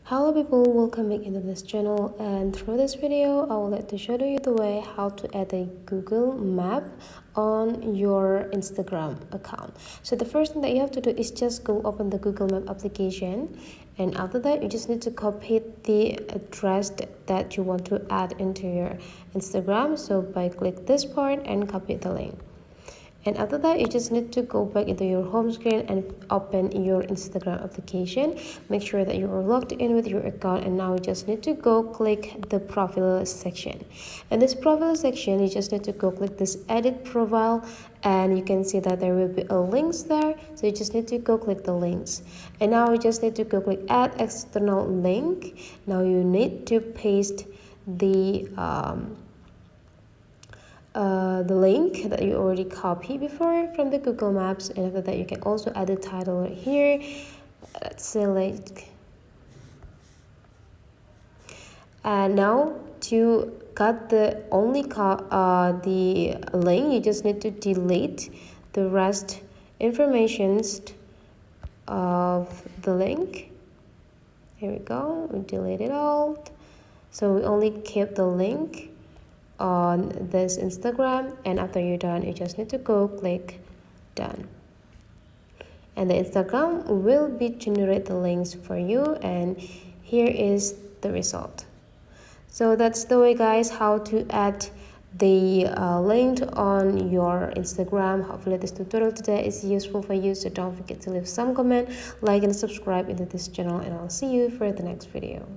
Hello people, welcome back into this channel, and through this video I would like to show you the way how to add a Google Map on your Instagram account. So the first thing that you have to do is just go open the Google Map application, and after that you just need to copy the address that you want to add into your Instagram. So by click this part and copy the link. And after that, you just need to go back into your home screen and open your Instagram application. Make sure that you are logged in with your account, and now you just need to go click the profile section. In this profile section, you just need to go click this edit profile, and you can see that there will be a links there. So you just need to go click the links. And now you just need to go click add external link. Now you need to paste the link that you already copied before from the Google Maps, and after that you can also add the title right here. Let's select, and now to cut the link, you just need to delete the rest informations of the link. Here we go, we delete it all, so we only keep the link on this Instagram. And after you're done, you just need to go click done, and the Instagram will be generate the links for you, and here is the result. So that's the way, guys, how to add the link on your Instagram. Hopefully this tutorial today is useful for you, so don't forget to leave some comment, like and subscribe into this channel, and I'll see you for the next video.